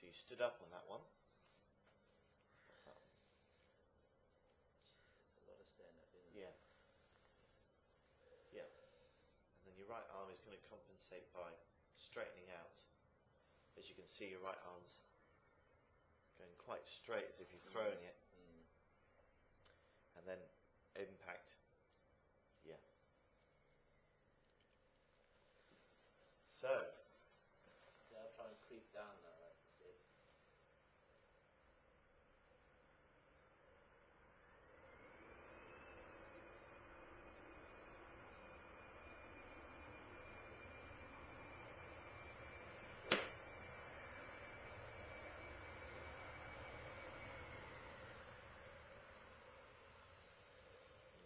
So you stood up on that one. It's a lot of stand-up, isn't it? Yeah. Yeah. And then your right arm is going to compensate by straightening out. As you can see, your right arm's going quite straight as if you're throwing it. And then impact. Yeah. So. Yeah, I'll try and creep down now, like you said.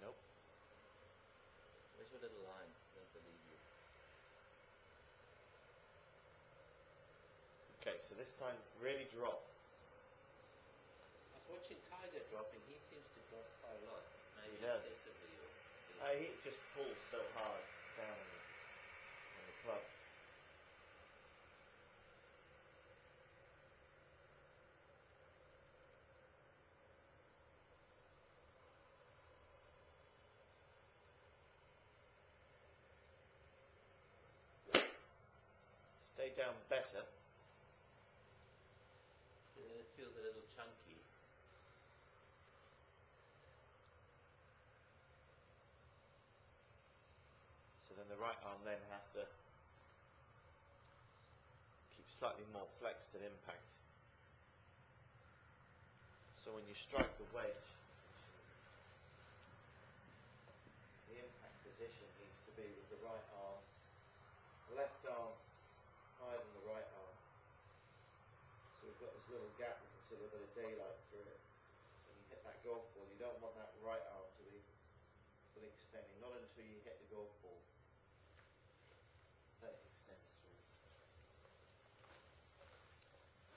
Nope. Where's your little line? I don't believe you. Okay, so this time really drop. I was watching Tiger dropping. He seems to drop quite a lot. Maybe He does. excessively. He just pulls so hard down on the club. Stay down better. It feels a little chunky. So then the right arm then has to keep slightly more flexed at impact. So when you strike the wedge, the impact position needs to be with the right arm, left arm higher than the right arm. So we've got this little gap, we can see a little bit of daylight through it. When you hit that golf ball, you don't want that right arm to be fully extending, not until you hit the golf ball. Then it extends through.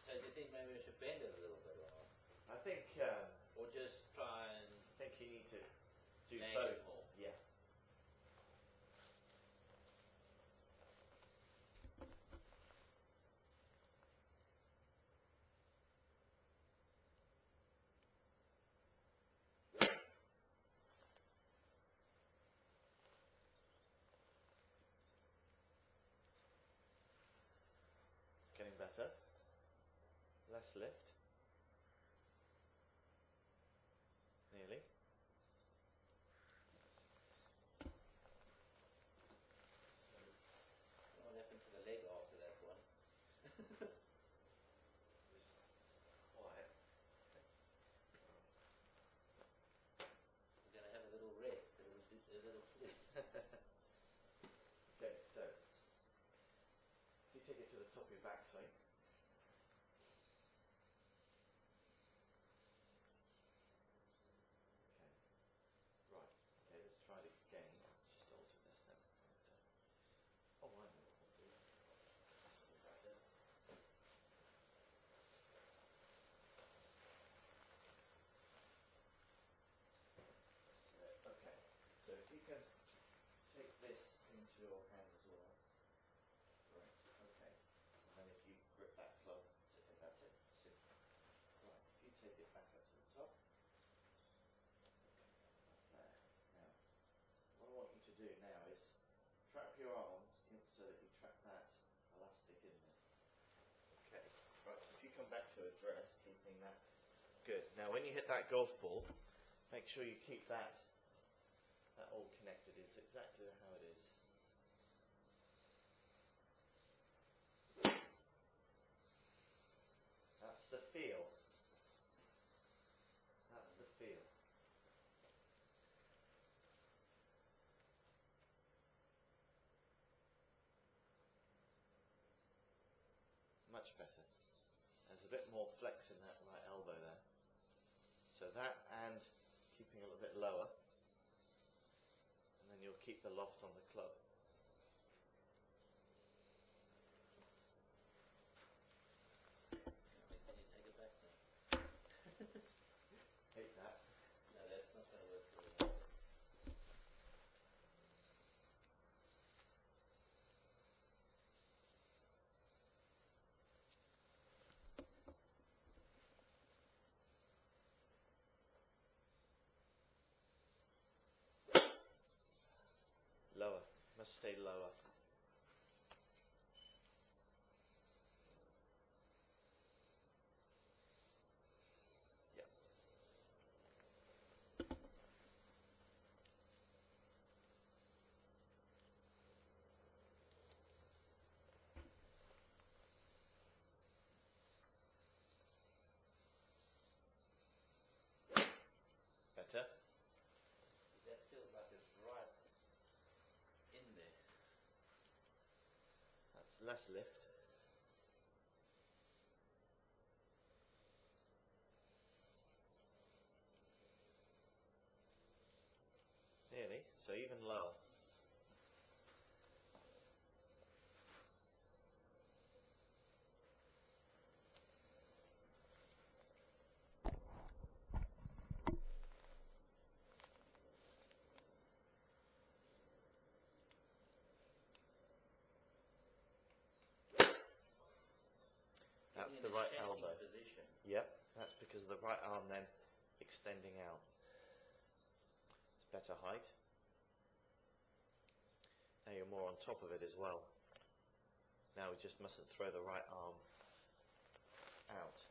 So do you think maybe we should bend it a little bit, or I think, or just try and I think you need to do change both. it more? Yeah. It's getting better. Less lift. Nearly. What happened to the leg after that one? It's quiet. We're going to have a little rest, a little sleep. Okay, so if you take it to the top of your backswing. Okay. Right. Okay, let's try it again. Just alter this now. Oh, I know what we'll do. That's it. Okay. So if you can take this into your hand as well. Right. Okay. And then if you grip that club, okay, that's it. Super. Right. If you take it back up to the top. There. Now, what I want you to do now is trap your arm in so that you trap that elastic in there. Okay. Right. So if you come back to address, keeping that good. Now, when you hit that golf ball, make sure you keep that all connected. It's exactly how it is. That's the feel. That's the feel. Much better. There's a bit more flex in that right elbow there. So that and keeping it a little bit lower. And then you'll keep the loft on the club. Can you take it back now? Hate that. No, that's not going to work for me. Must stay lower. Yep. Better. That feels like it's right in there. That's less lift. Nearly. So even lower. That's the right elbow. Position. Yep, that's because of the right arm then extending out. It's better height. Now you're more on top of it as well. Now we just mustn't throw the right arm out.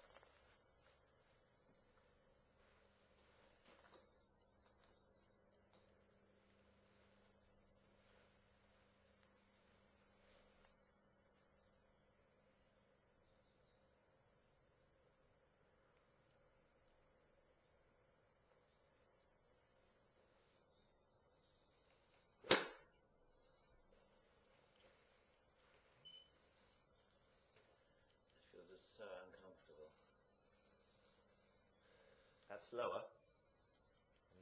This feels just so uncomfortable. That's lower.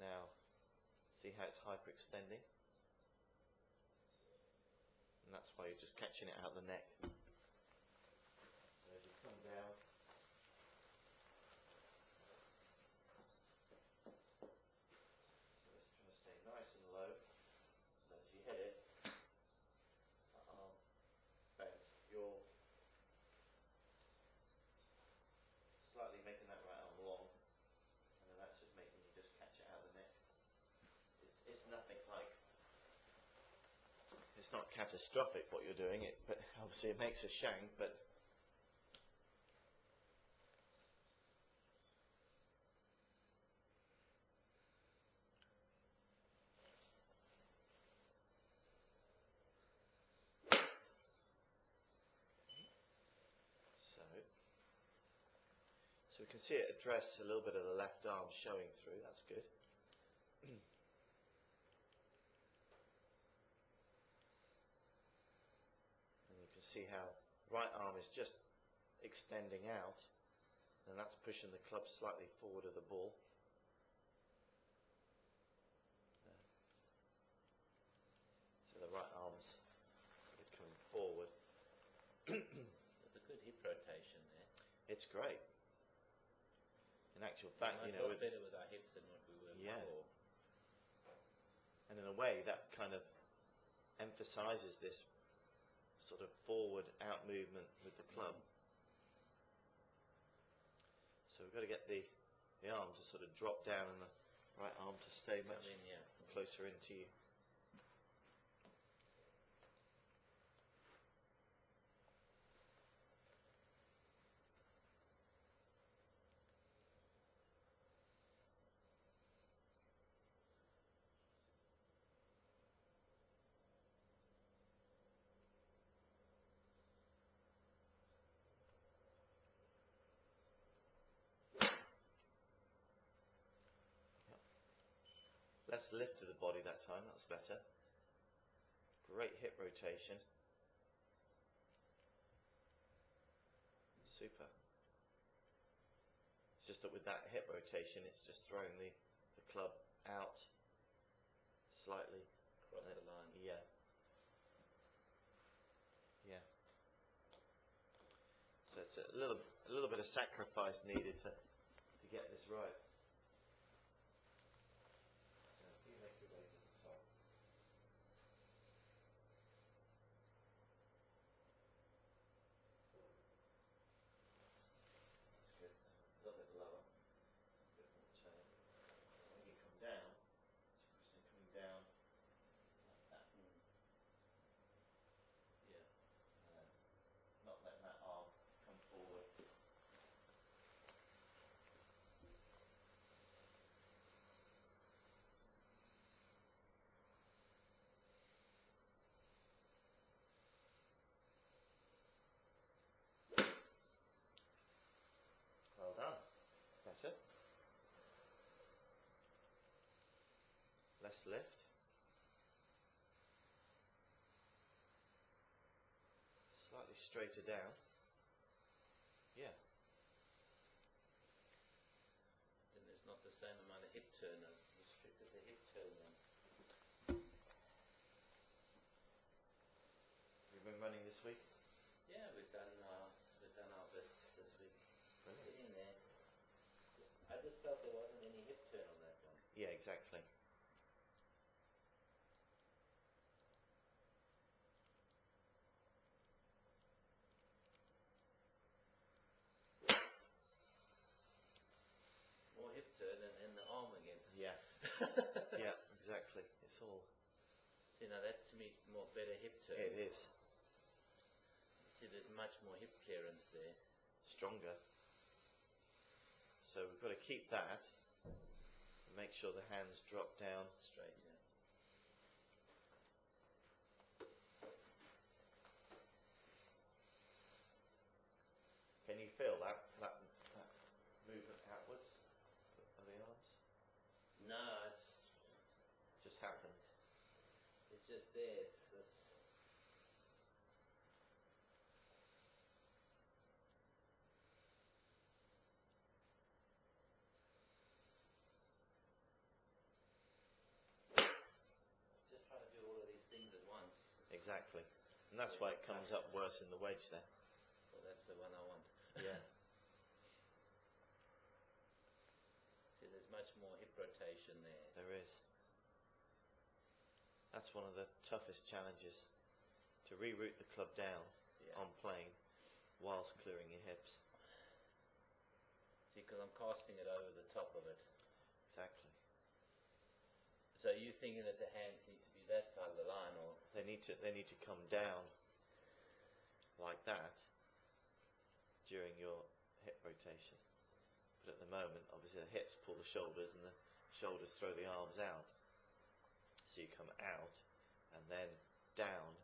Now, see how it's hyperextending? And that's why you're just catching it out the neck. So as you come down, so it's trying to stay nice and low, so that as you hit it, that arm bent, you're slightly making that right arm long, and then that's just making you just catch it out the neck. It's nothing like, it's not catastrophic what you're doing, but obviously it makes a shank, but so we can see it address a little bit of the left arm showing through. That's good. And you can see how right arm is just extending out, and that's pushing the club slightly forward of the ball. So the right arm's sort of coming forward. There's a good hip rotation there. It's great. In actual fact, you know, we're better with our hips than what we were before. And in a way, that kind of emphasizes this sort of forward out movement with the club. So we've got to get the arm to sort of drop down and the right arm to stay much closer into you. Less lift of the body that time, that was better. Great hip rotation. Super. It's just that with that hip rotation, it's just throwing the club out slightly. Across the line. Yeah. Yeah. So it's a little bit of sacrifice needed to get this right. So you make your way to the top. That's good. A little bit lower. A bit more turn. When you come down, it's a question of coming down like that. better. Less lift. Slightly straighter down. Yeah. Then there's not the same amount of hip turn. I've restricted the hip turn then. You've been running this week? Yeah, we've done our bits this week. Brilliant. Getting there. I just felt there wasn't any hip turn on that one. Yeah, exactly. More hip turn and then the arm again. Yeah. Yeah, exactly. It's all... See, now that to me is more better hip turn. It is. See, there's much more hip clearance there. Stronger. So we've got to keep that and make sure the hands drop down. Straight, yeah. Can you feel that movement outwards of the arms? No, it's Just happens. it's just there. It's this. It's just trying to do all of these things at once. Exactly. And that's why it comes up worse in the wedge there. Well, that's the one I want. Yeah. See, there's much more hip rotation there. There is. That's one of the toughest challenges, to reroute the club down on plane whilst clearing your hips. See, because I'm casting it over the top of it. Exactly. So you're thinking that the hands need to be that side of the line, or They need to come down like that during your hip rotation. But at the moment, obviously the hips pull the shoulders and the shoulders throw the arms out. So you come out and then down,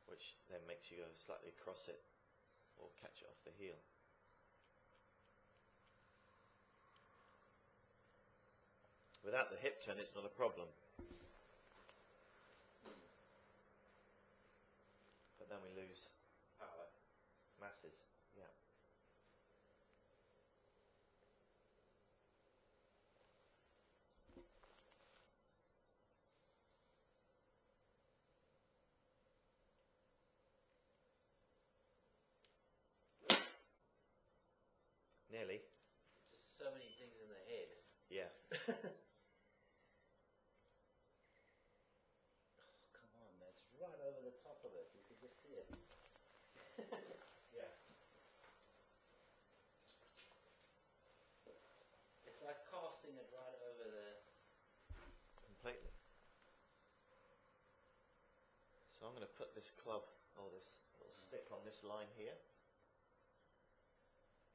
which then makes you go slightly across it or catch it off the heel. Without the hip turn, it's not a problem. But then we lose power. masses. Yeah. Nearly. Just so many things in the head. Yeah. Oh, come on, that's right over the top of it. You can just see it. Yeah. It's like casting it right over the... Completely. So I'm going to put this club, or this little stick on this line here.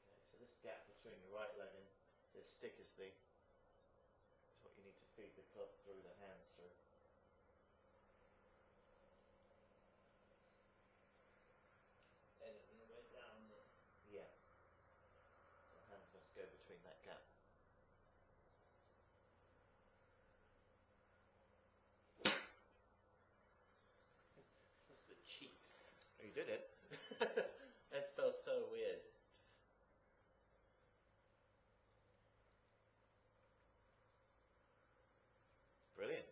Okay, so this gap between the right leg and this stick is what you need to feed the club through, the hands through. And the way down the... Yeah. The hands must go between that gap. It's the cheeks. You did it. That felt so weird. Brilliant.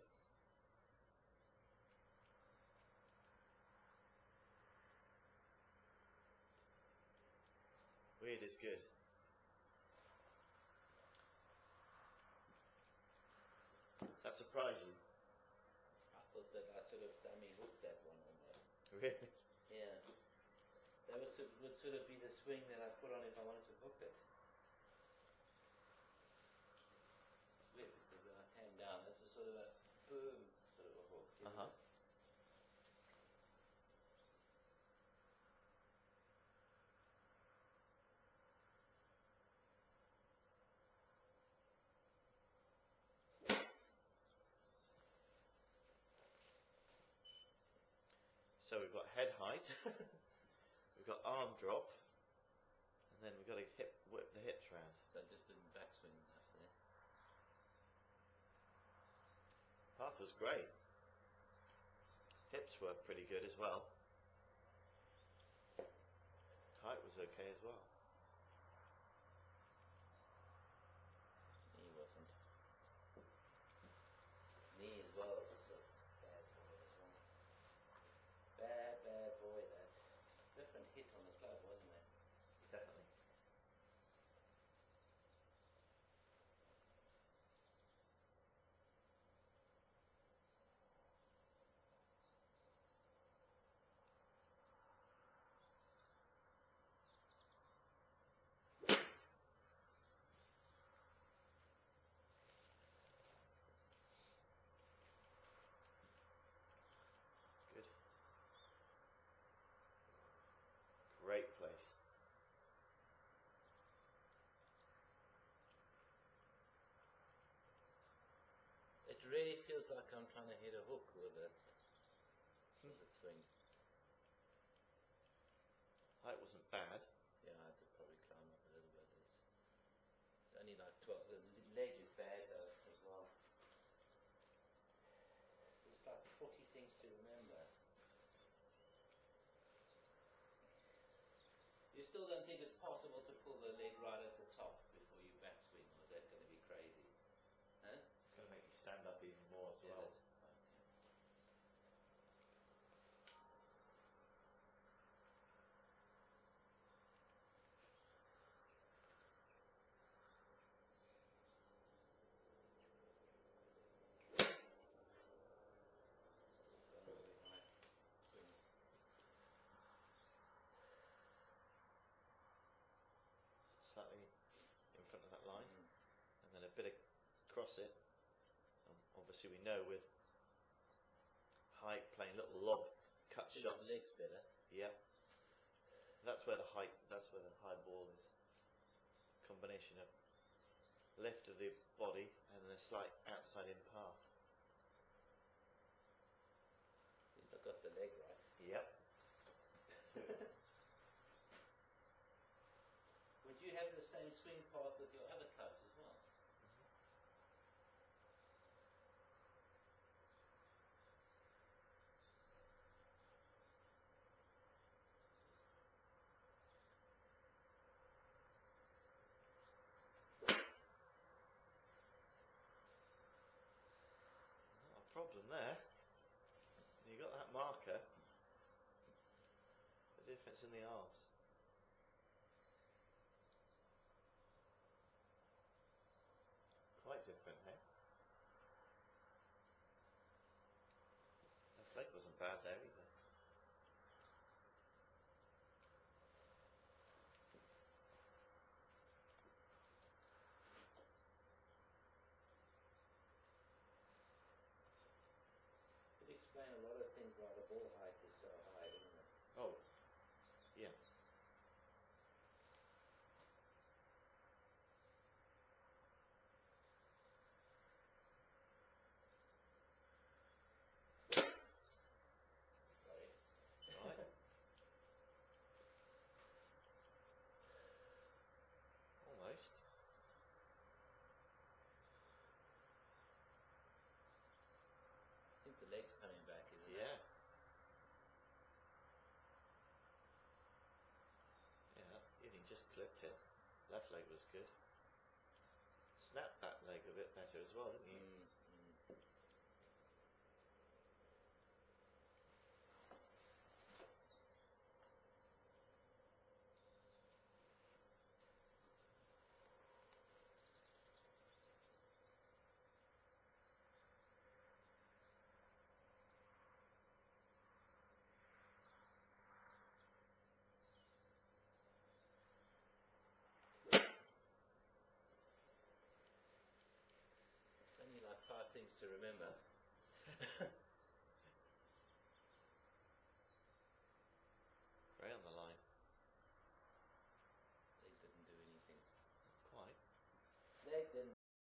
Weird is good. That surprised you? I thought that I sort of dummy hooked that one almost. Really? Yeah. That would sort of be the swing that I put on if I wanted to hook it. It's weird because when I came down, that's a sort of a boom sort of a hook. Uh-huh. So we've got head height, we've got arm drop, and then we've got to whip the hips round. So I just didn't backswing enough there. Path was great. Hips were pretty good as well. Height was okay as well. Knee wasn't. Knee as well was a bad boy as well. Bad boy that. Different hit on the club, wasn't it? Definitely. Good. Great place. It really feels like I'm trying to hit a hook with it. With the swing. Height wasn't bad. Yeah, I could probably climb up a little bit. It's only like 12. The leg is bad though as well. There's like 40 things to remember. You still don't think it's possible to pull the leg right at the top before you backswing, or is that going to be crazy? Huh? It's going to make you stand up even more as well. Is it? Still going very high swing. Slightly in front of that line, and then a bit across it. Obviously, we know with height playing little lob cut shots. The legs better. Yep. That's where the high ball is. Combination of lift of the body and then a slight outside in path. You still got the leg right. Yep. Would you have the same swing path with your other clubs as well? Not a problem there. You got that marker as if it's in the arms. Quite different, eh? Left leg wasn't bad there either. Could explain a lot of things why the ball height is so high, isn't it? Oh, yeah. Sorry. Right. Almost. I think the leg's coming back, isn't it? Yeah. Yeah, he just clipped it. Left leg was good. Snapped that leg a bit better as well, didn't he? It's only like 5 things to remember.